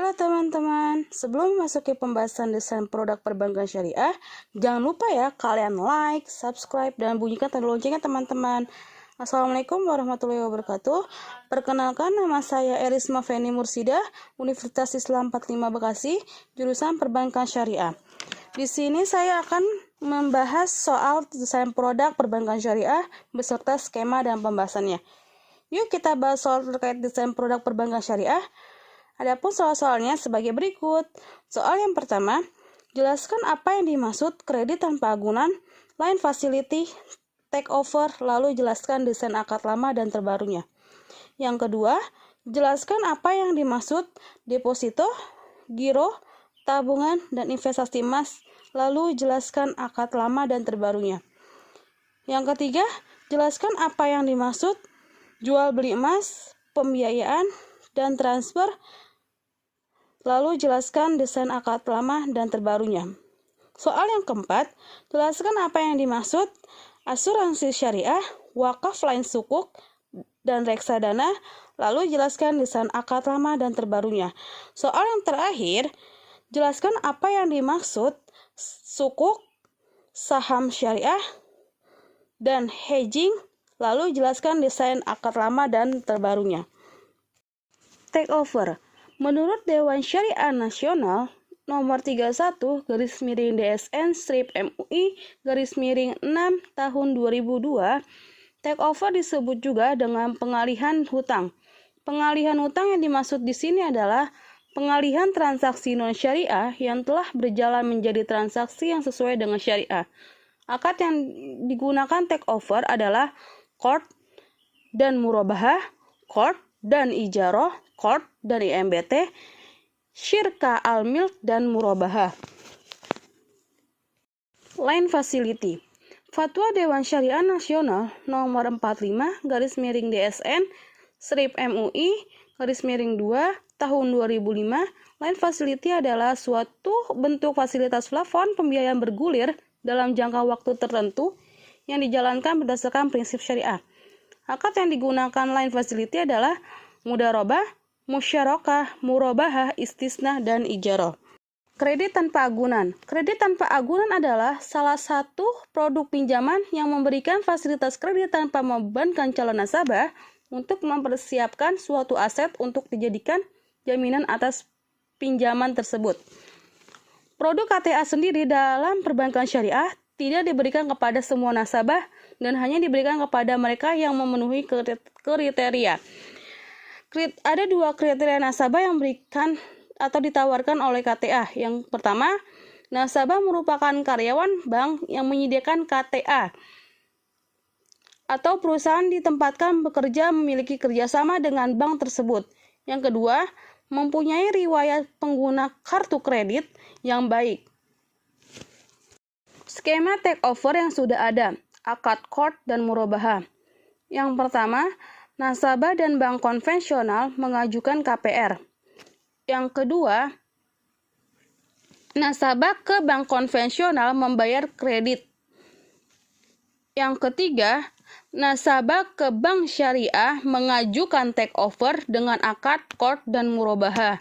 Halo teman-teman, sebelum memasuki pembahasan desain produk perbankan syariah, jangan lupa ya kalian like, subscribe, dan bunyikan tanda loncengnya teman-teman. Assalamualaikum warahmatullahi wabarakatuh. Perkenalkan, nama saya Erisma Feni Mursidah, Universitas Islam 45 Bekasi, jurusan perbankan syariah. Di sini saya akan membahas soal desain produk perbankan syariah beserta skema dan pembahasannya. Yuk kita bahas soal terkait desain produk perbankan syariah. Adapun soal-soalnya sebagai berikut. Soal yang pertama, jelaskan apa yang dimaksud kredit tanpa agunan, line facility, take over, lalu jelaskan desain akad lama dan terbarunya. Yang kedua, jelaskan apa yang dimaksud deposito, giro, tabungan, dan investasi emas, lalu jelaskan akad lama dan terbarunya. Yang ketiga, jelaskan apa yang dimaksud jual beli emas, pembiayaan, dan transfer, lalu jelaskan desain akad lama dan terbarunya. Soal yang keempat, jelaskan apa yang dimaksud asuransi syariah, wakaf lain sukuk, dan reksadana, lalu jelaskan desain akad lama dan terbarunya. Soal yang terakhir, jelaskan apa yang dimaksud sukuk, saham syariah, dan hedging, lalu jelaskan desain akad lama dan terbarunya. Take over. Menurut Dewan Syariah Nasional nomor 31/DSN-MUI/6 tahun 2002, take over disebut juga dengan pengalihan hutang. Pengalihan hutang yang dimaksud di sini adalah pengalihan transaksi non-syariah yang telah berjalan menjadi transaksi yang sesuai dengan syariah. Akad yang digunakan take over adalah qard dan murabahah, qard dan ijaroh, qard dan IMBT, syirka al-milk dan murabahah. Line facility. Fatwa Dewan Syariah Nasional nomor 45/DSN-MUI/2 tahun 2005, line facility adalah suatu bentuk fasilitas plafon pembiayaan bergulir dalam jangka waktu tertentu yang dijalankan berdasarkan prinsip syariah. Akad yang digunakan line facility adalah mudharabah, musyarakah, murabahah, istisna, dan ijarah. Kredit tanpa agunan. Kredit tanpa agunan adalah salah satu produk pinjaman yang memberikan fasilitas kredit tanpa membebankan calon nasabah untuk mempersiapkan suatu aset untuk dijadikan jaminan atas pinjaman tersebut. Produk KTA sendiri dalam perbankan syariah tidak diberikan kepada semua nasabah dan hanya diberikan kepada mereka yang memenuhi kriteria. Ada dua kriteria nasabah yang diberikan atau ditawarkan oleh KTA. Yang pertama, nasabah merupakan karyawan bank yang menyediakan KTA atau perusahaan ditempatkan bekerja memiliki kerjasama dengan bank tersebut. Yang kedua, mempunyai riwayat pengguna kartu kredit yang baik. Skema take over yang sudah ada, akad qard dan murabahah. Yang pertama, nasabah dan bank konvensional mengajukan KPR. Yang kedua, nasabah ke bank konvensional membayar kredit. Yang ketiga, nasabah ke bank syariah mengajukan take over dengan akad qard dan murabahah.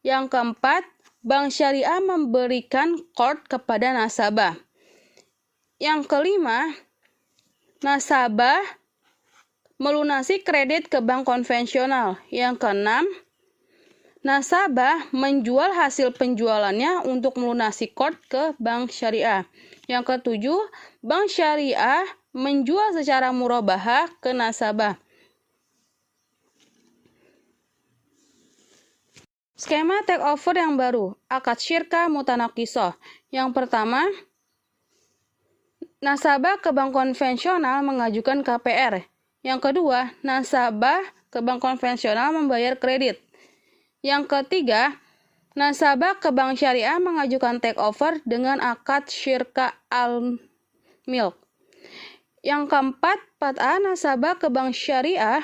Yang keempat, bank syariah memberikan qard kepada nasabah. Yang kelima, nasabah melunasi kredit ke bank konvensional. Yang keenam, nasabah menjual hasil penjualannya untuk melunasi qard ke bank syariah. Yang ketujuh, bank syariah menjual secara murabahah ke nasabah. Skema take over yang baru, akad syirka mutanaqisoh. Yang pertama, nasabah ke bank konvensional mengajukan KPR. Yang kedua, nasabah ke bank konvensional membayar kredit. Yang ketiga, nasabah ke bank syariah mengajukan take over dengan akad syirka al-milk. Yang keempat, 4A, nasabah ke bank syariah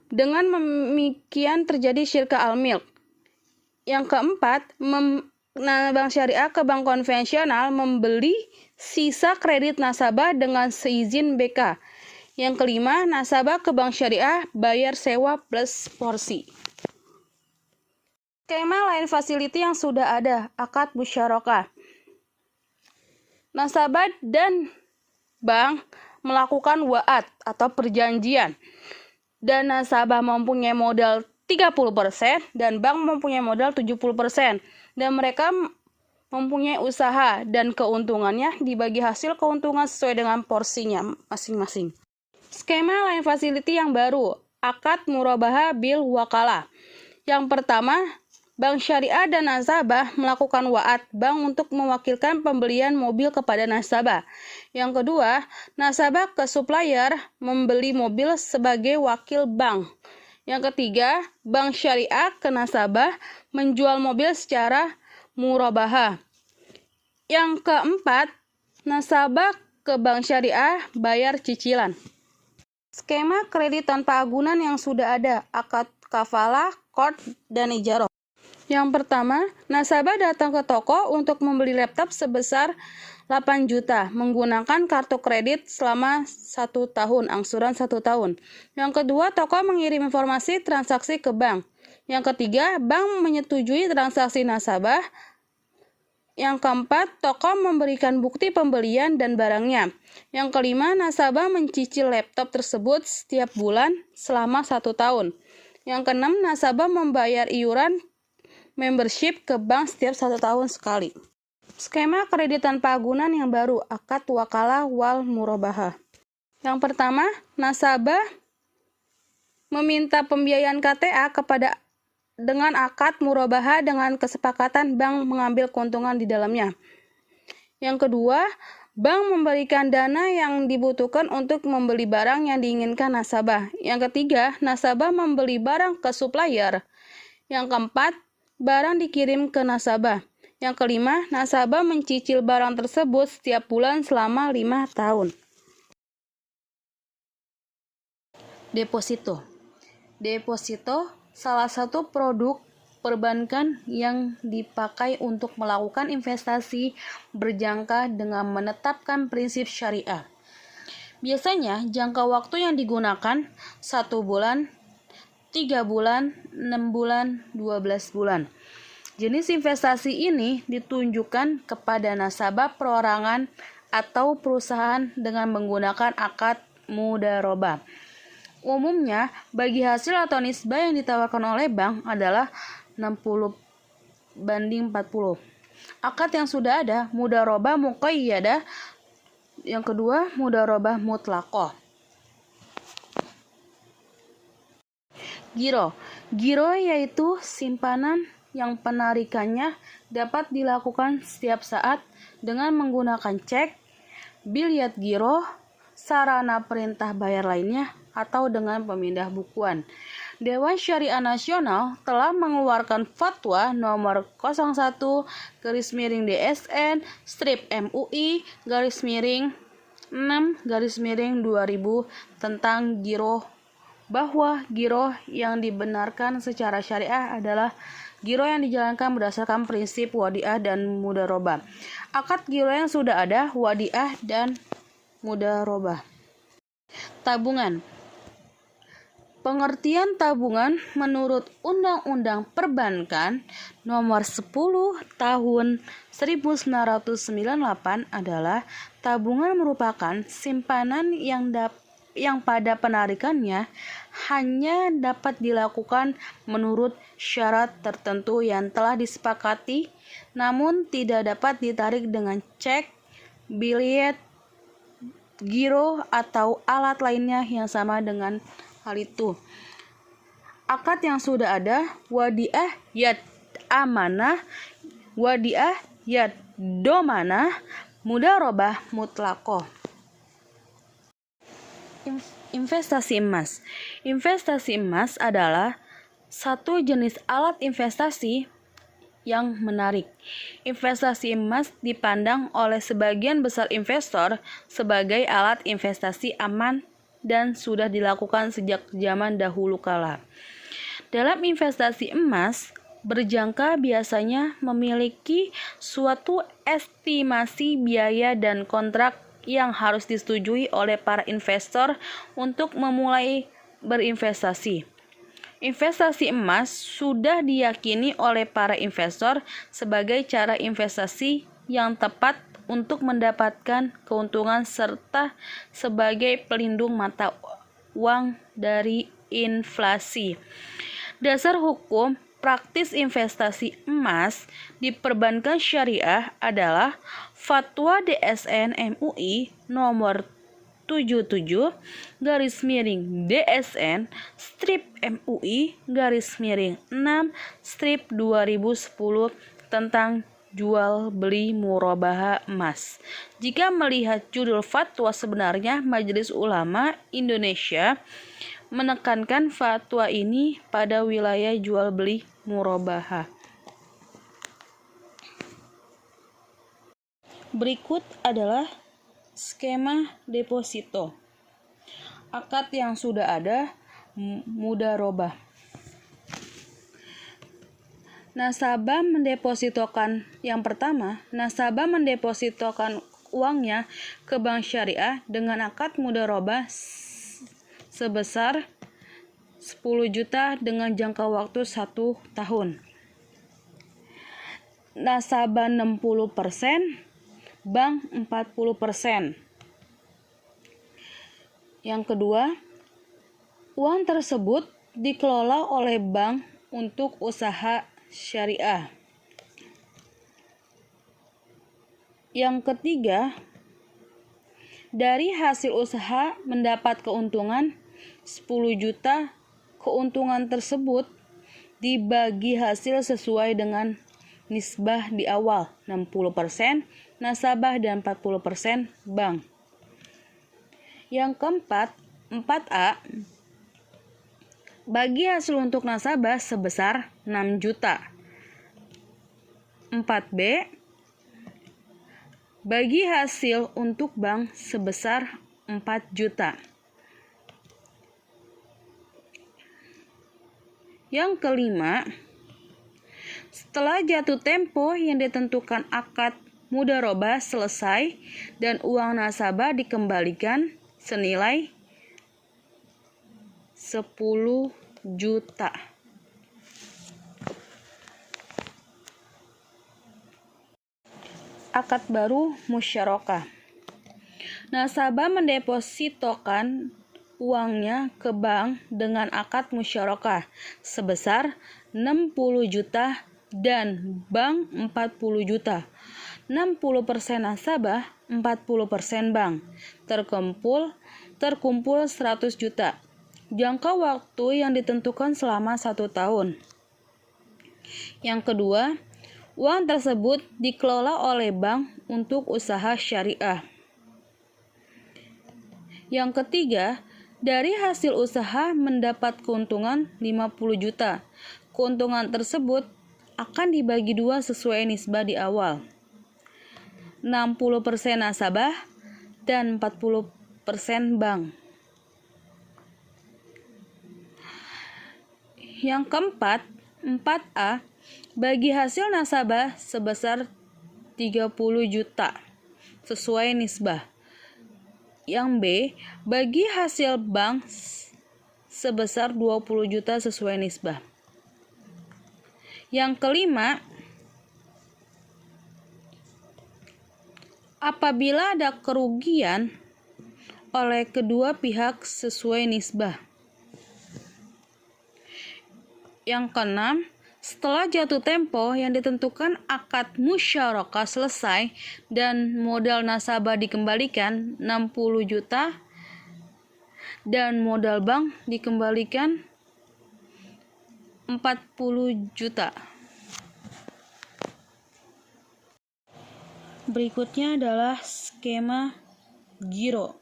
dengan demikian terjadi syirka al-milk. Yang keempat, bank syariah ke bank konvensional membeli sisa kredit nasabah dengan seizin BK. Yang kelima, nasabah ke bank syariah bayar sewa plus porsi. Skema lain fasiliti yang sudah ada, akad musyarakah. Nasabah dan bank melakukan wa'ad atau perjanjian, dan nasabah mempunyai modal 30% dan bank mempunyai modal 70%, dan mereka mempunyai usaha dan keuntungannya dibagi hasil keuntungan sesuai dengan porsinya masing-masing. Skema lain fasiliti yang baru, akad murabahah bil wakalah. Yang pertama, bank syariah dan nasabah melakukan wa'ad bank untuk mewakilkan pembelian mobil kepada nasabah. Yang kedua, nasabah ke supplier membeli mobil sebagai wakil bank. Yang ketiga, bank syariah ke nasabah menjual mobil secara murabahah. Yang keempat, nasabah ke bank syariah bayar cicilan. Skema kredit tanpa agunan yang sudah ada, akad kafalah, qard, dan ijarah. Yang pertama, nasabah datang ke toko untuk membeli laptop sebesar 8 juta menggunakan kartu kredit selama 1 tahun, angsuran 1 tahun. Yang kedua, toko mengirim informasi transaksi ke bank. Yang ketiga, bank menyetujui transaksi nasabah. Yang keempat, toko memberikan bukti pembelian dan barangnya. Yang kelima, nasabah mencicil laptop tersebut setiap bulan selama 1 tahun. Yang keenam, nasabah membayar iuran membership ke bank setiap 1 tahun sekali. Skema kredit tanpa agunan yang baru, akad wakalah wal murabahah. Yang pertama, nasabah meminta pembiayaan KTA kepada dengan akad murabahah dengan kesepakatan bank mengambil keuntungan di dalamnya. Yang kedua, bank memberikan dana yang dibutuhkan untuk membeli barang yang diinginkan nasabah. Yang ketiga, nasabah membeli barang ke supplier. Yang keempat, barang dikirim ke nasabah. Yang kelima, nasabah mencicil barang tersebut setiap bulan selama 5 tahun. Deposito. Deposito salah satu produk perbankan yang dipakai untuk melakukan investasi berjangka dengan menetapkan prinsip syariah. Biasanya jangka waktu yang digunakan 1 bulan, 3 bulan, 6 bulan, 12 bulan. Jenis investasi ini ditunjukkan kepada nasabah perorangan atau perusahaan dengan menggunakan akad mudharabah. Umumnya, bagi hasil atau nisbah yang ditawarkan oleh bank adalah 60/40. Akad yang sudah ada, mudharabah muqayyadah. Yang kedua, mudharabah mutlaqah. Giro. Giro yaitu simpanan yang penarikannya dapat dilakukan setiap saat dengan menggunakan cek, bil yad giro, sarana perintah bayar lainnya, atau dengan pemindah bukuan. Dewan Syariah Nasional telah mengeluarkan fatwa nomor 01/MUI/6/2000 tentang giro, bahwa giro yang dibenarkan secara syariah adalah giro yang dijalankan berdasarkan prinsip wadiah dan mudharabah. Akad giro yang sudah ada, wadiah dan mudharabah. Tabungan. Pengertian tabungan menurut Undang-Undang Perbankan Nomor 10 Tahun 1998 adalah tabungan merupakan simpanan yang pada penarikannya hanya dapat dilakukan menurut syarat tertentu yang telah disepakati, namun tidak dapat ditarik dengan cek, biliet, giro, atau alat lainnya yang sama dengan hal itu. Akad yang sudah ada, wadiah yad amanah, wadiah yad domanah, mudharabah mutlaqah. Investasi emas. Investasi emas adalah satu jenis alat investasi yang menarik. Investasi emas dipandang oleh sebagian besar investor sebagai alat investasi aman dan sudah dilakukan sejak zaman dahulu kala. Dalam investasi emas, berjangka biasanya memiliki suatu estimasi biaya dan kontrak yang harus disetujui oleh para investor untuk memulai berinvestasi. Investasi emas sudah diyakini oleh para investor sebagai cara investasi yang tepat untuk mendapatkan keuntungan serta sebagai pelindung mata uang dari inflasi. Dasar hukum praktis investasi emas di perbankan syariah adalah Fatwa DSN MUI nomor 77/DSN MUI /6/2010 tentang jual beli murabahah emas. Jika melihat judul fatwa sebenarnya, Majelis Ulama Indonesia menekankan fatwa ini pada wilayah jual beli murabahah. Berikut adalah skema deposito. Akad yang sudah ada, mudharabah. Nasabah mendepositokan yang pertama, nasabah mendepositokan uangnya ke bank syariah dengan akad mudharabah sebesar 10 juta dengan jangka waktu 1 tahun. Nasabah 60%, bank 40%. Yang kedua, uang tersebut dikelola oleh bank untuk usaha syariah. Yang ketiga, dari hasil usaha mendapat keuntungan 10 juta. Keuntungan tersebut dibagi hasil sesuai dengan nisbah di awal, 60% nasabah dan 40% bank. Yang keempat, 4A, bagi hasil untuk nasabah sebesar 6 juta. 4B, bagi hasil untuk bank sebesar 4 juta. Yang kelima, setelah jatuh tempo yang ditentukan akad mudharabah selesai dan uang nasabah dikembalikan senilai 10 juta. Akad baru musyarakah. Nasabah mendepositokan uangnya ke bank dengan akad musyarakah sebesar 60 juta dan bank 40 juta. 60% nasabah, 40% bank. Terkumpul 100 juta. Jangka waktu yang ditentukan selama 1 tahun. Yang kedua, uang tersebut dikelola oleh bank untuk usaha syariah. Yang ketiga, dari hasil usaha mendapat keuntungan 50 juta. Keuntungan tersebut akan dibagi 2 sesuai nisbah di awal. 60% nasabah dan 40% bank. Yang keempat, 4A, bagi hasil nasabah sebesar 30 juta sesuai nisbah. Yang B, bagi hasil bank sebesar 20 juta sesuai nisbah. Yang kelima, apabila ada kerugian oleh kedua pihak sesuai nisbah. Yang keenam, setelah jatuh tempo yang ditentukan akad musyarakah selesai dan modal nasabah dikembalikan 60 juta dan modal bank dikembalikan 40 juta. Berikutnya adalah skema giro.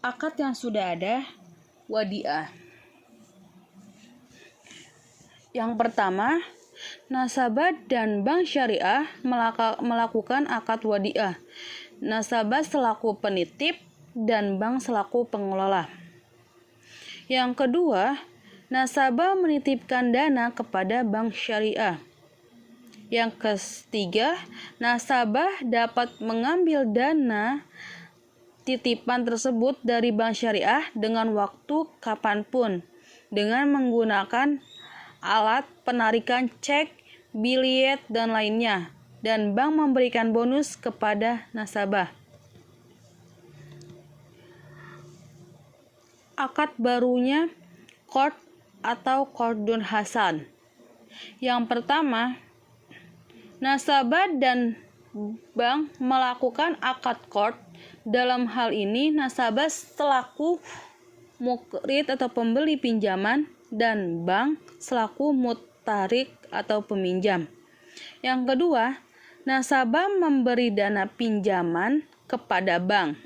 Akad yang sudah ada, wadiah. Yang pertama, nasabah dan bank syariah melakukan akad wadiah. Nasabah selaku penitip dan bank selaku pengelola. Yang kedua, nasabah menitipkan dana kepada bank syariah. Yang ketiga, nasabah dapat mengambil dana titipan tersebut dari bank syariah dengan waktu kapanpun. dengan menggunakan alat penarikan cek, biliet, dan lainnya, dan bank memberikan bonus kepada nasabah. Akad barunya qard atau qardun hasan. Yang pertama, nasabah dan bank melakukan akad qard. Dalam hal ini, nasabah selaku mukrid atau pembeli pinjaman dan bank selaku mutarik atau peminjam. Yang kedua, nasabah memberi dana pinjaman kepada bank.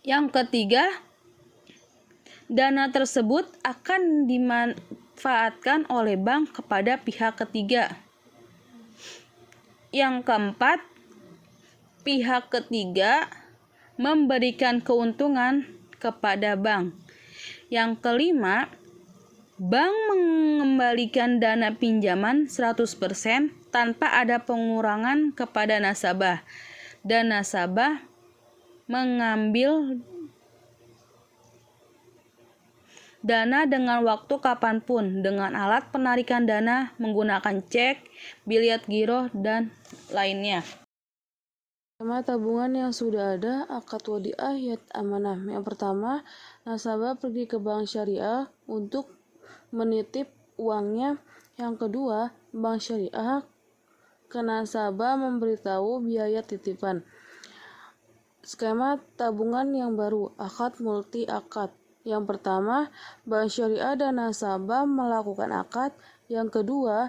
Yang ketiga, dana tersebut akan dimanfaatkan oleh bank kepada pihak ketiga. Yang keempat, pihak ketiga memberikan keuntungan kepada bank. Yang kelima, bank mengembalikan dana pinjaman 100% tanpa ada pengurangan kepada nasabah, dan nasabah mengambil dana dengan waktu kapanpun dengan alat penarikan dana menggunakan cek, biliet giro, dan lainnya. Skema tabungan yang sudah ada, akad wadiah yat amanah. Yang pertama, nasabah pergi ke bank syariah untuk menitip uangnya. Yang kedua, bank syariah ke nasabah memberitahu biaya titipan. Skema tabungan yang baru, akad multi akad. Yang pertama, bank syariah dan nasabah melakukan akad. Yang kedua,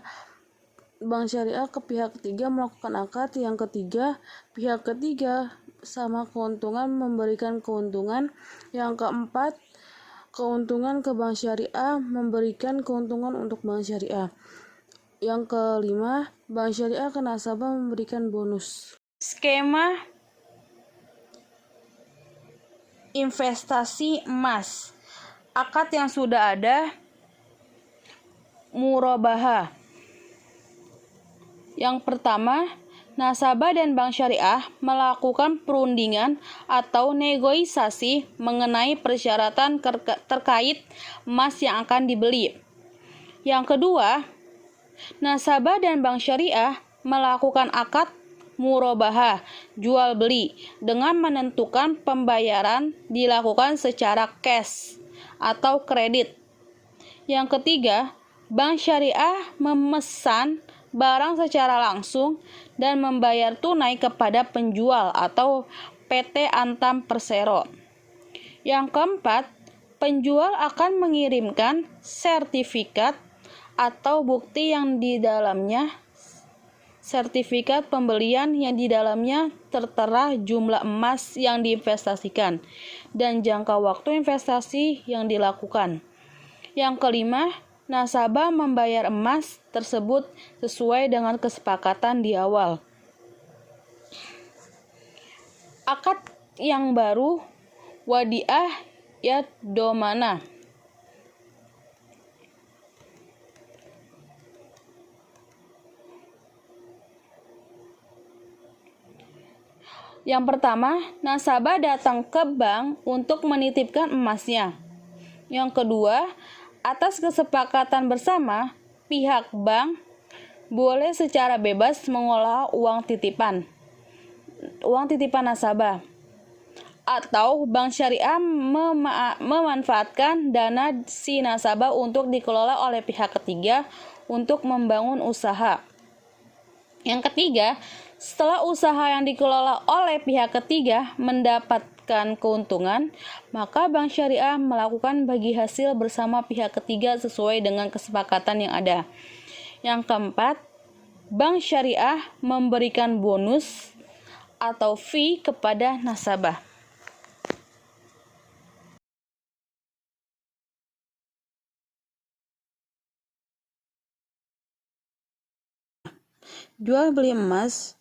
bank syariah ke pihak ketiga melakukan akad. Yang ketiga, pihak ketiga sama keuntungan memberikan keuntungan. Yang keempat, keuntungan ke bank syariah memberikan keuntungan untuk bank syariah. Yang kelima, bank syariah ke nasabah memberikan bonus. Skema investasi emas. Akad yang sudah ada, murabahah. Yang pertama, nasabah dan bank syariah melakukan perundingan atau negosiasi mengenai persyaratan terkait emas yang akan dibeli. Yang kedua, nasabah dan bank syariah melakukan akad murabahah, jual beli, dengan menentukan pembayaran dilakukan secara cash atau kredit. Yang ketiga, bank syariah memesan barang secara langsung dan membayar tunai kepada penjual atau PT Antam Persero. Yang keempat, penjual akan mengirimkan sertifikat atau bukti yang di dalamnya sertifikat pembelian yang di dalamnya tertera jumlah emas yang diinvestasikan dan jangka waktu investasi yang dilakukan. Yang kelima, nasabah membayar emas tersebut sesuai dengan kesepakatan di awal. Akad yang baru, wadiah yad domana. Yang pertama, nasabah datang ke bank untuk menitipkan emasnya. Yang kedua, atas kesepakatan bersama, pihak bank boleh secara bebas mengolah uang titipan nasabah. Atau bank syariah memanfaatkan dana si nasabah untuk dikelola oleh pihak ketiga untuk membangun usaha. Yang ketiga, setelah usaha yang dikelola oleh pihak ketiga mendapatkan keuntungan, maka bank syariah melakukan bagi hasil bersama pihak ketiga sesuai dengan kesepakatan yang ada. Yang keempat, bank syariah memberikan bonus atau fee kepada nasabah. Jual beli emas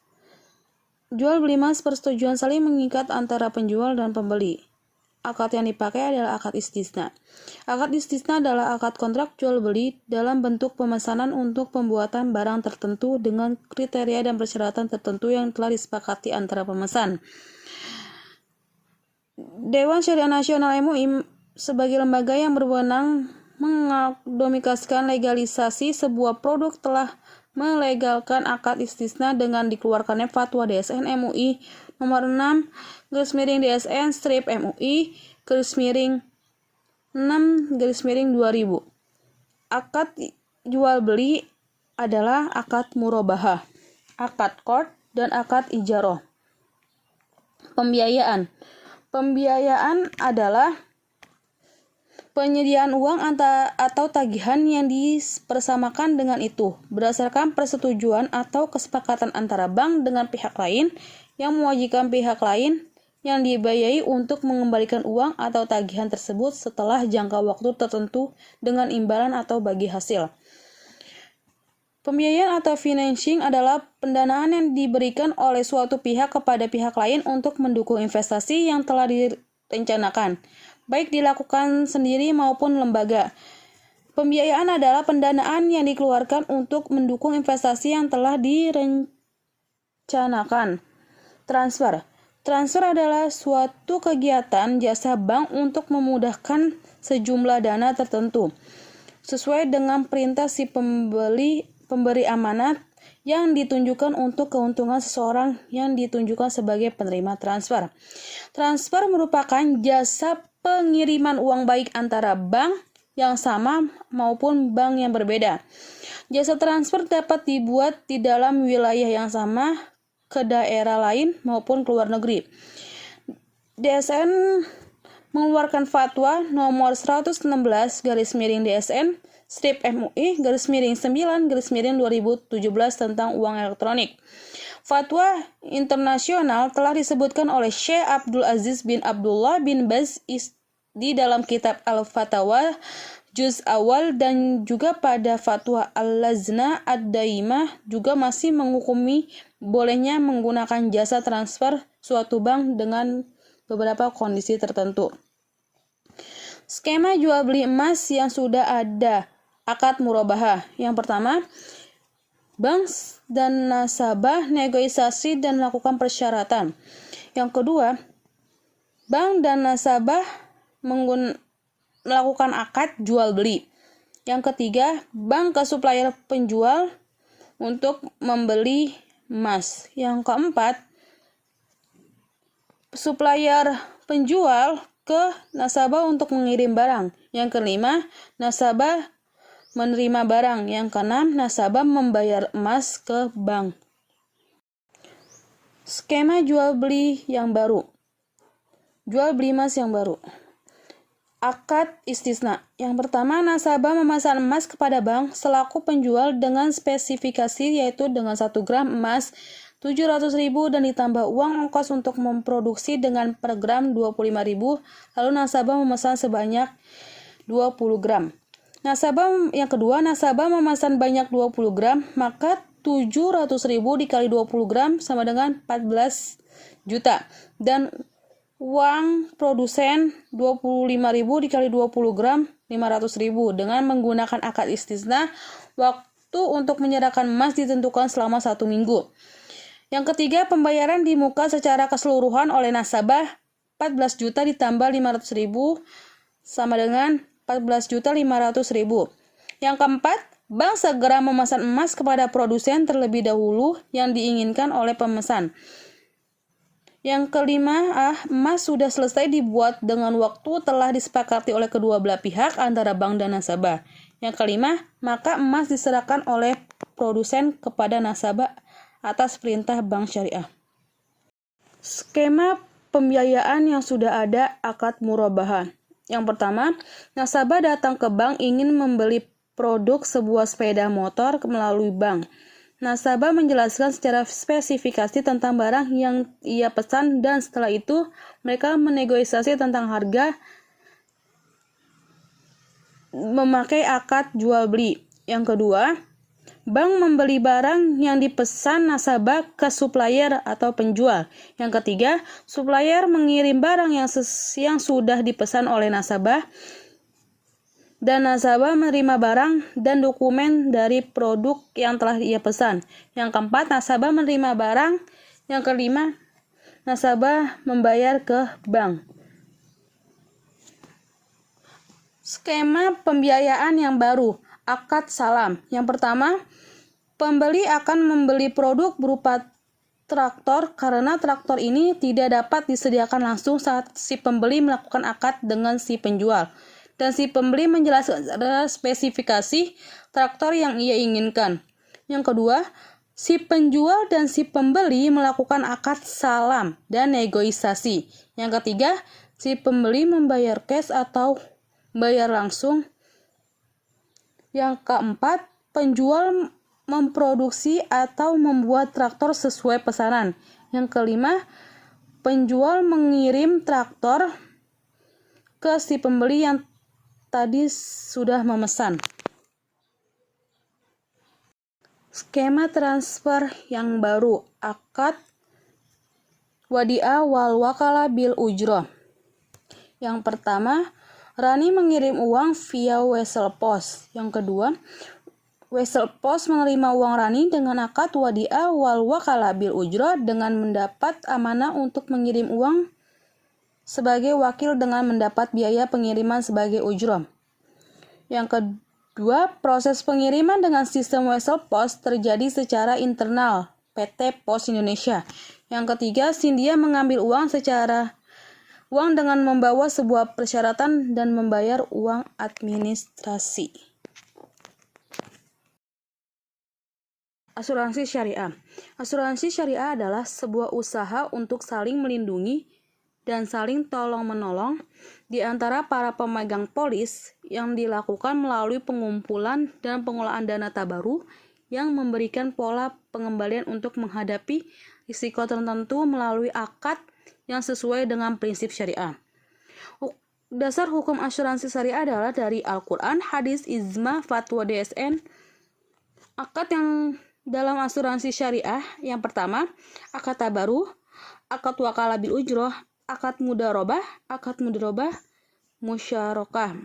persetujuan saling mengikat antara penjual dan pembeli. Akad yang dipakai adalah akad istisna. Akad istisna adalah akad kontrak jual beli dalam bentuk pemesanan untuk pembuatan barang tertentu dengan kriteria dan persyaratan tertentu yang telah disepakati antara pemesan. Dewan Syariah Nasional MUI sebagai lembaga yang berwenang mengadministrasikan legalisasi sebuah produk telah melegalkan akad istisna dengan dikeluarkannya Fatwa DSN MUI nomor 6/DSN-MUI /6/2000. Akad jual beli adalah akad murabahah, akad qard, dan akad ijarah. Pembiayaan adalah penyediaan uang atau tagihan yang dipersamakan dengan itu berdasarkan persetujuan atau kesepakatan antara bank dengan pihak lain yang mewajibkan pihak lain yang dibiayai untuk mengembalikan uang atau tagihan tersebut setelah jangka waktu tertentu dengan imbalan atau bagi hasil. Pembiayaan atau financing adalah pendanaan yang diberikan oleh suatu pihak kepada pihak lain untuk mendukung investasi yang telah direncanakan, baik dilakukan sendiri maupun lembaga. Pembiayaan adalah pendanaan yang dikeluarkan untuk mendukung investasi yang telah direncanakan. Transfer adalah suatu kegiatan jasa bank untuk memudahkan sejumlah dana tertentu, sesuai dengan perintah si pemberi amanat yang ditunjukkan untuk keuntungan seseorang yang ditunjukkan sebagai penerima transfer. Transfer merupakan jasa pengiriman uang baik antara bank yang sama maupun bank yang berbeda. Jasa transfer dapat dibuat di dalam wilayah yang sama ke daerah lain maupun ke luar negeri. DSN mengeluarkan Fatwa nomor 116/DSN-MUI/9/2017 tentang uang elektronik. Fatwa internasional telah disebutkan oleh Syekh Abdul Aziz bin Abdullah bin Baz di dalam kitab Al-Fatawa Juz Awal, dan juga pada Fatwa Al-Lajnah Ad-Daimah juga masih menghukumi bolehnya menggunakan jasa transfer suatu bank dengan beberapa kondisi tertentu. Skema jual beli emas yang sudah ada akad murabahah. Yang pertama, bank dan nasabah negosiasi dan melakukan persyaratan. Yang kedua, bank dan nasabah melakukan akad jual beli. Yang ketiga, bank ke supplier penjual untuk membeli emas. Yang keempat, supplier penjual ke nasabah untuk mengirim barang. Yang kelima, nasabah menerima barang. Yang keenam, nasabah membayar emas ke bank. Skema jual beli yang baru. Jual beli emas yang baru. Akad istisna. Yang pertama, nasabah memesan emas kepada bank selaku penjual dengan spesifikasi yaitu dengan 1 gram emas 700.000 dan ditambah uang ongkos untuk memproduksi dengan per gram 25.000, lalu nasabah memesan sebanyak 20 gram. Yang kedua, nasabah memesan banyak 20 gram, maka 700.000 dikali 20 gram sama dengan 14 juta. Dan uang produsen 25.000 dikali 20 gram 500.000 dengan menggunakan akad istisna. Waktu untuk menyerahkan emas ditentukan selama 1 minggu. Yang ketiga, pembayaran di muka secara keseluruhan oleh nasabah 14 juta ditambah 500.000 sama dengan 14.500.000. Yang keempat, bank segera memesan emas kepada produsen terlebih dahulu yang diinginkan oleh pemesan. Yang kelima, emas sudah selesai dibuat dengan waktu telah disepakati oleh kedua belah pihak antara bank dan nasabah. Yang kelima, maka emas diserahkan oleh produsen kepada nasabah atas perintah bank syariah. Skema pembiayaan yang sudah ada akad murabahah. Yang pertama, nasabah datang ke bank ingin membeli produk sebuah sepeda motor melalui bank. Nasabah menjelaskan secara spesifikasi tentang barang yang ia pesan dan setelah itu mereka menegosiasi tentang harga memakai akad jual beli. Yang kedua, bank membeli barang yang dipesan nasabah ke supplier atau penjual. Yang ketiga, supplier mengirim barang yang sudah dipesan oleh nasabah dan nasabah menerima barang dan dokumen dari produk yang telah ia pesan. Yang keempat, nasabah menerima barang. Yang kelima, nasabah membayar ke bank. Skema pembiayaan yang baru, akad salam. Yang pertama, pembeli akan membeli produk berupa traktor karena traktor ini tidak dapat disediakan langsung saat si pembeli melakukan akad dengan si penjual. Dan si pembeli menjelaskan spesifikasi traktor yang ia inginkan. Yang kedua, si penjual dan si pembeli melakukan akad salam dan negosiasi. Yang ketiga, si pembeli membayar cash atau bayar langsung. Yang keempat, penjual memproduksi atau membuat traktor sesuai pesanan. Yang kelima, penjual mengirim traktor ke si pembeli yang tadi sudah memesan. Skema transfer yang baru, akad wadiah wal wakalah bil ujroh. Yang pertama, Rani mengirim uang via Wesel Pos. Yang kedua, Wesel Pos menerima uang Rani dengan akad wadiah wal wakalah bil ujroh dengan mendapat amanah untuk mengirim uang sebagai wakil dengan mendapat biaya pengiriman sebagai ujroh. Yang kedua, proses pengiriman dengan sistem Wesel Pos terjadi secara internal PT Pos Indonesia. Yang ketiga, Cynthia mengambil uang dengan membawa sebuah persyaratan dan membayar uang administrasi. Asuransi syariah. Asuransi syariah adalah sebuah usaha untuk saling melindungi dan saling tolong-menolong di antara para pemegang polis yang dilakukan melalui pengumpulan dan pengelolaan dana tabaru yang memberikan pola pengembalian untuk menghadapi risiko tertentu melalui akad yang sesuai dengan prinsip syariah. Dasar hukum asuransi syariah adalah dari Al-Quran, hadis, ijma, fatwa DSN. Akad yang dalam asuransi syariah, yang pertama, akad tabaru, akad wakalah bil ujroh, akad mudharabah, musyarakah.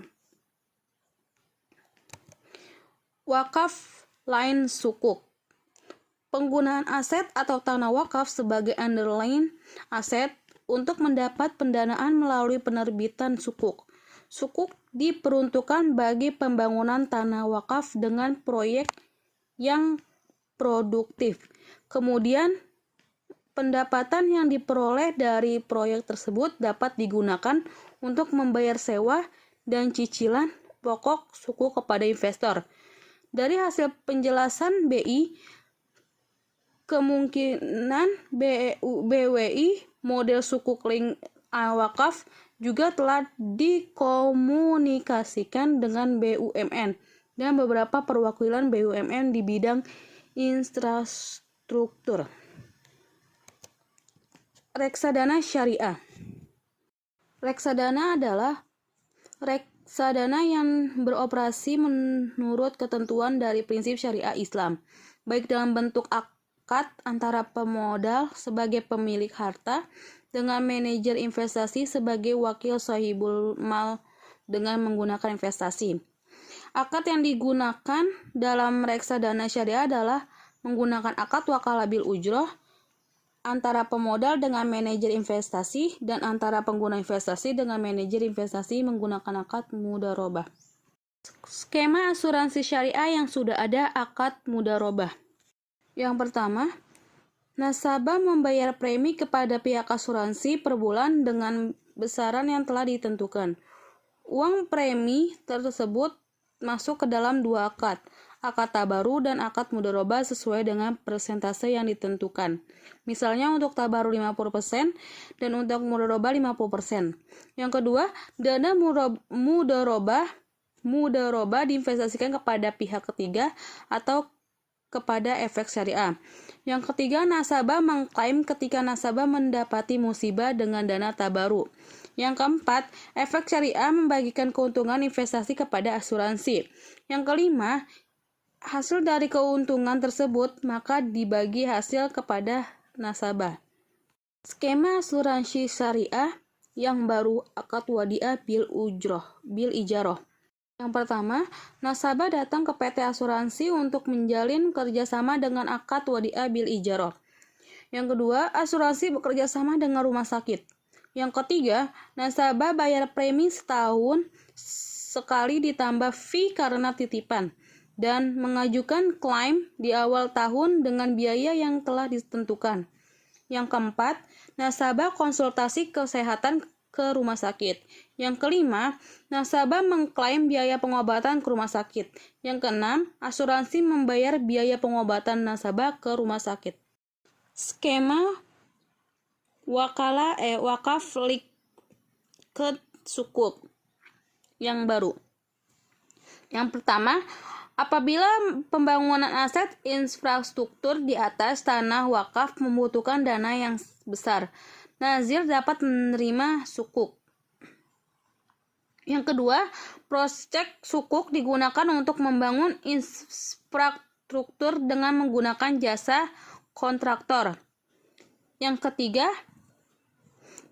Wakaf lain sukuk. Penggunaan aset atau tanah wakaf sebagai underlying aset untuk mendapat pendanaan melalui penerbitan sukuk. Sukuk diperuntukkan bagi pembangunan tanah wakaf dengan proyek yang produktif. Kemudian, pendapatan yang diperoleh dari proyek tersebut dapat digunakan untuk membayar sewa dan cicilan pokok sukuk kepada investor. Dari hasil penjelasan BI, kemungkinan BWI model sukuk link wakaf juga telah dikomunikasikan dengan BUMN dan beberapa perwakilan BUMN di bidang infrastruktur. Reksadana syariah. Reksadana adalah reksadana yang beroperasi menurut ketentuan dari prinsip syariah Islam, baik dalam bentuk akad antara pemodal sebagai pemilik harta dengan manajer investasi sebagai wakil sahibul mal dengan menggunakan investasi. Akad yang digunakan dalam reksadana syariah adalah menggunakan akad wakalah bil ujroh antara pemodal dengan manajer investasi dan antara pengguna investasi dengan manajer investasi menggunakan akad mudharabah. Skema asuransi syariah yang sudah ada akad mudharabah. Yang pertama, nasabah membayar premi kepada pihak asuransi per bulan dengan besaran yang telah ditentukan. Uang premi tersebut masuk ke dalam dua akad tabaru dan akad mudharabah sesuai dengan persentase yang ditentukan. Misalnya untuk tabaru 50% dan untuk mudharabah 50%. Yang kedua, dana mudharabah diinvestasikan kepada pihak ketiga atau kepada efek syariah. Yang ketiga, nasabah mengklaim ketika nasabah mendapati musibah dengan dana tabaru. Yang keempat, efek syariah membagikan keuntungan investasi kepada asuransi. Yang kelima, hasil dari keuntungan tersebut maka dibagi hasil kepada nasabah. Skema asuransi syariah yang baru akad wadiah bil ijaroh. Yang pertama, nasabah datang ke PT asuransi untuk menjalin kerjasama dengan akad wadiah bil ijaroh. Yang kedua, asuransi bekerja sama dengan rumah sakit. Yang ketiga, nasabah bayar premi setahun sekali ditambah fee karena titipan, dan mengajukan klaim di awal tahun dengan biaya yang telah ditentukan. Yang keempat, nasabah konsultasi kesehatan ke rumah sakit. Yang kelima, nasabah mengklaim biaya pengobatan ke rumah sakit. Yang keenam, asuransi membayar biaya pengobatan nasabah ke rumah sakit. Skema wakaf liquid sukuk yang baru. Yang pertama, apabila pembangunan aset infrastruktur di atas tanah wakaf membutuhkan dana yang besar, nazir dapat menerima sukuk. Yang kedua, proyek sukuk digunakan untuk membangun infrastruktur dengan menggunakan jasa kontraktor. Yang ketiga,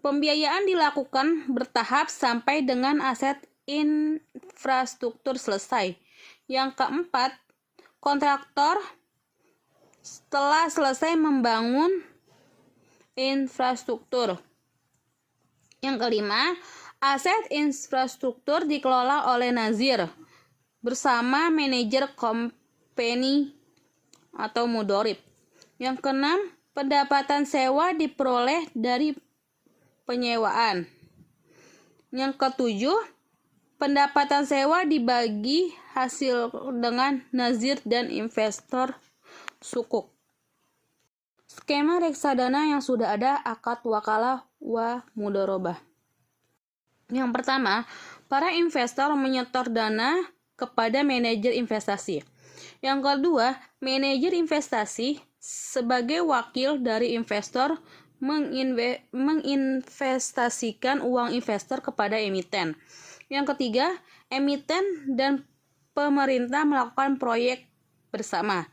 pembiayaan dilakukan bertahap sampai dengan aset infrastruktur selesai. Yang keempat, kontraktor setelah selesai membangun infrastruktur. Yang kelima, aset infrastruktur dikelola oleh nazir bersama manajer company atau mudorib. Yang keenam, pendapatan sewa diperoleh dari penyewaan. Yang ketujuh, pendapatan sewa dibagi hasil dengan nazir dan investor sukuk. Skema reksadana yang sudah ada, akad wakalah wa mudharabah. Yang pertama, para investor menyetor dana kepada manajer investasi. Yang kedua, manajer investasi sebagai wakil dari investor menginvestasikan uang investor kepada emiten. Yang ketiga, emiten dan pemerintah melakukan proyek bersama.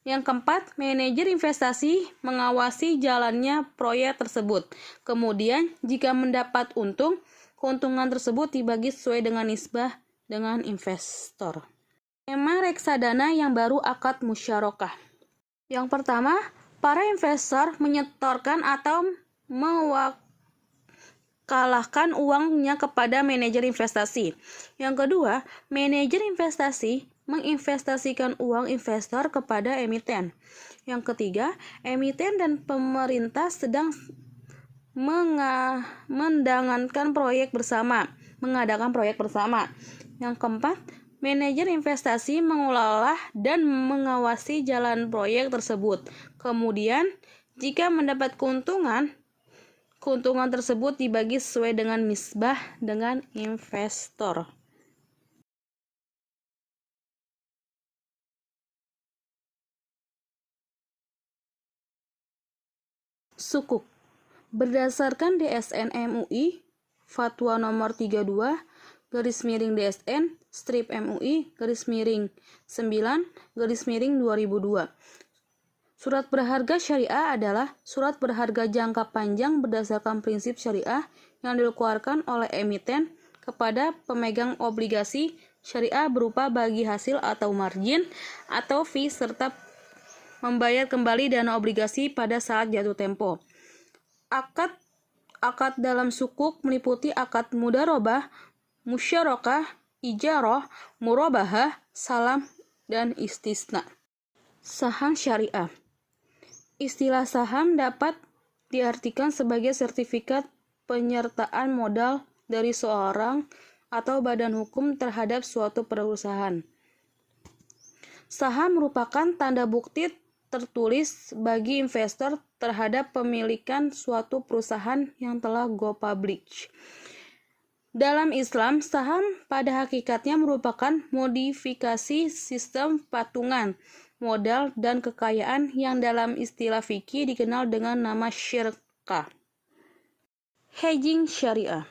Yang keempat, manajer investasi mengawasi jalannya proyek tersebut. Kemudian, jika mendapat untung, keuntungan tersebut dibagi sesuai dengan nisbah dengan investor. Skema reksadana yang baru, akad musyarakah. Yang pertama, para investor menyetorkan atau mewakilkan uangnya kepada manajer investasi. Yang kedua, manajer investasi menginvestasikan uang investor kepada emiten. Yang ketiga, emiten dan pemerintah sedang mengadakan proyek bersama. Yang keempat, manajer investasi mengelola dan mengawasi jalan proyek tersebut. Kemudian, jika mendapat keuntungan tersebut dibagi sesuai dengan nisbah dengan investor. Sukuk. Berdasarkan DSN MUI Fatwa nomor 32/MUI/9/2002. Surat berharga syariah adalah surat berharga jangka panjang berdasarkan prinsip syariah yang dikeluarkan oleh emiten kepada pemegang obligasi syariah berupa bagi hasil atau margin atau fee serta membayar kembali dana obligasi pada saat jatuh tempo. Akad dalam sukuk meliputi akad mudharabah, musyarakah, ijarah, murabahah, salam, dan istisna. Saham syariah. Istilah saham dapat diartikan sebagai sertifikat penyertaan modal dari seorang atau badan hukum terhadap suatu perusahaan. Saham merupakan tanda bukti tertulis bagi investor terhadap pemilikan suatu perusahaan yang telah go public. Dalam Islam, saham pada hakikatnya merupakan modifikasi sistem patungan, modal, dan kekayaan yang dalam istilah fikih dikenal dengan nama syirkah. Hedging syariah.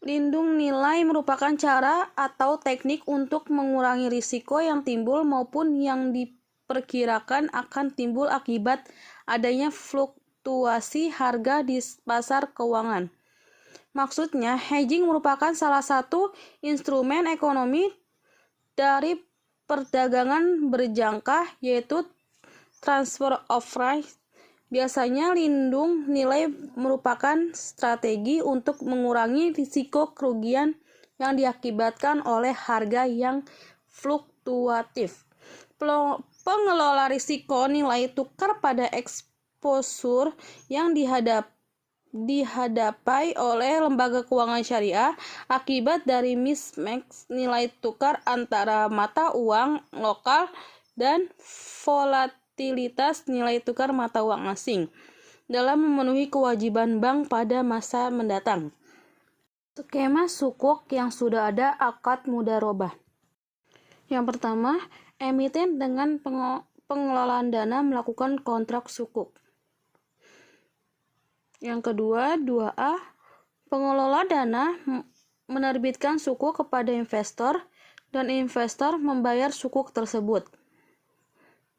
Lindung nilai merupakan cara atau teknik untuk mengurangi risiko yang timbul maupun yang diperkirakan akan timbul akibat adanya fluktuasi harga di pasar keuangan. Maksudnya, hedging merupakan salah satu instrumen ekonomi dari perdagangan berjangka, yaitu transfer of risk Biasanya lindung nilai merupakan strategi untuk mengurangi risiko kerugian yang diakibatkan oleh harga yang fluktuatif. Pengelola risiko nilai tukar pada eksposur yang dihadapi oleh lembaga keuangan syariah akibat dari mismatch nilai tukar antara mata uang lokal dan volatilitas nilai tukar mata uang asing dalam memenuhi kewajiban bank pada masa mendatang. Skema sukuk yang sudah ada akad mudharabah. Yang pertama, emiten dengan pengelolaan dana melakukan kontrak sukuk. Yang kedua, 2A, pengelola dana menerbitkan sukuk kepada investor dan investor membayar sukuk tersebut.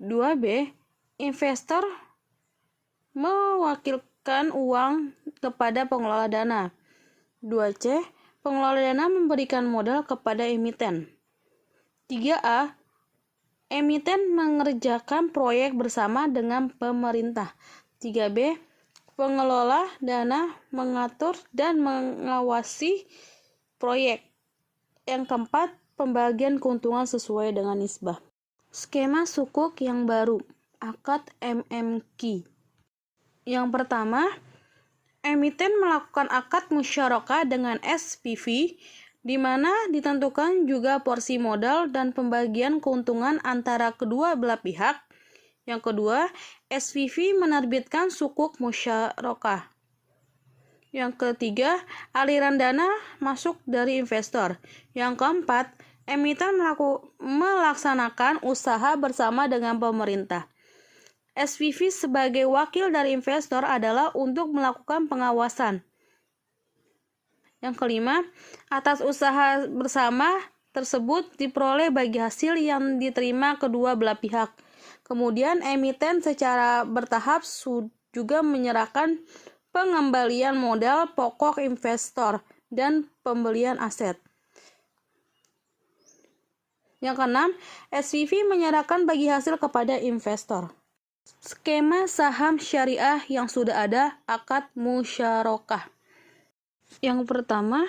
2B, investor mewakilkan uang kepada pengelola dana. 2C, pengelola dana memberikan modal kepada emiten. 3A, emiten mengerjakan proyek bersama dengan pemerintah. 3B, pengelola dana mengatur dan mengawasi proyek. Yang keempat, pembagian keuntungan sesuai dengan nisbah. Skema sukuk yang baru, akad MMQ. Yang pertama, emiten melakukan akad musyarakah dengan SPV, di mana ditentukan juga porsi modal dan pembagian keuntungan antara kedua belah pihak. Yang kedua, SPV menerbitkan sukuk musyarakah. Yang ketiga, aliran dana masuk dari investor. Yang keempat, emiten melaksanakan usaha bersama dengan pemerintah. SPV sebagai wakil dari investor adalah untuk melakukan pengawasan. Yang kelima, atas usaha bersama tersebut diperoleh bagi hasil yang diterima kedua belah pihak. Kemudian emiten secara bertahap juga menyerahkan pengembalian modal pokok investor dan pembelian aset. Yang keenam, SPV menyerahkan bagi hasil kepada investor. Skema saham syariah yang sudah ada akad musyarakah. Yang pertama,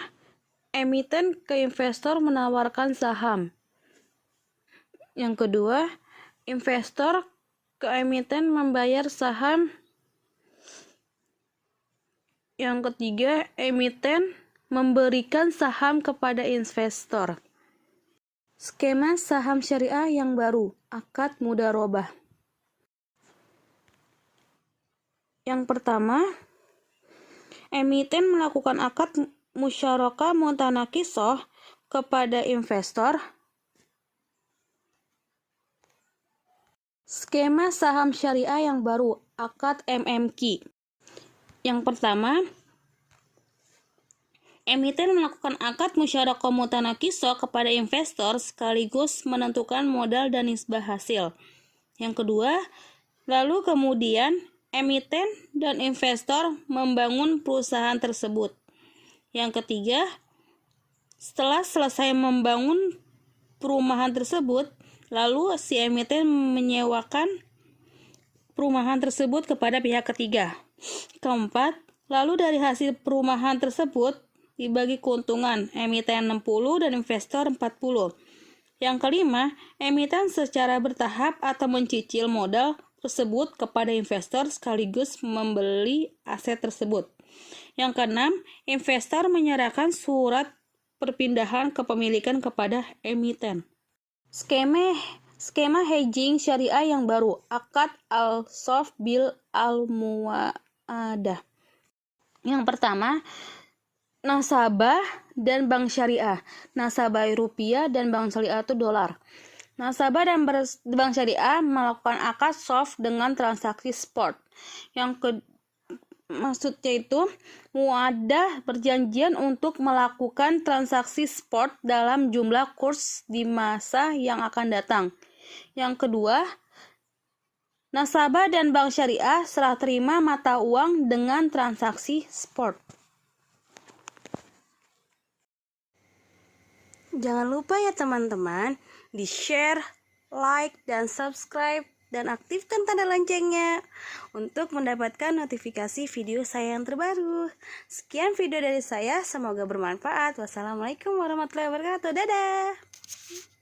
emiten ke investor menawarkan saham. Yang kedua, investor ke emiten membayar saham. Yang ketiga, emiten memberikan saham kepada investor. Skema saham syariah yang baru, akad mudharabah. Yang pertama, emiten melakukan akad musyarakah mutanakisah kepada investor. Skema saham syariah yang baru, akad MMQ. Yang pertama, emiten melakukan akad musyarakah mutanakisah kepada investor sekaligus menentukan modal dan nisbah hasil. Yang kedua, lalu kemudian emiten dan investor membangun perusahaan tersebut. Yang ketiga, setelah selesai membangun perumahan tersebut, lalu si emiten menyewakan perumahan tersebut kepada pihak ketiga. Keempat, lalu dari hasil perumahan tersebut dibagi keuntungan, emiten 60 dan investor 40. Yang kelima, emiten secara bertahap atau mencicil modal tersebut kepada investor sekaligus membeli aset tersebut. Yang keenam, investor menyerahkan surat perpindahan kepemilikan kepada emiten. Skema hedging syariah yang baru, akad al-sof bil al-muadah. Yang pertama, nasabah dan bank syariah. Nasabah rupiah dan bank syariah itu dolar. Nasabah dan bank syariah melakukan akad soft dengan transaksi spot. Maksudnya itu muadah perjanjian untuk melakukan transaksi spot dalam jumlah kurs di masa yang akan datang. Yang kedua, nasabah dan bank syariah serah terima mata uang dengan transaksi spot. Jangan lupa ya teman-teman, di-share, like, dan subscribe dan aktifkan tanda loncengnya untuk mendapatkan notifikasi video saya yang terbaru. Sekian video dari saya, semoga bermanfaat. Wassalamualaikum warahmatullahi wabarakatuh. Dadah.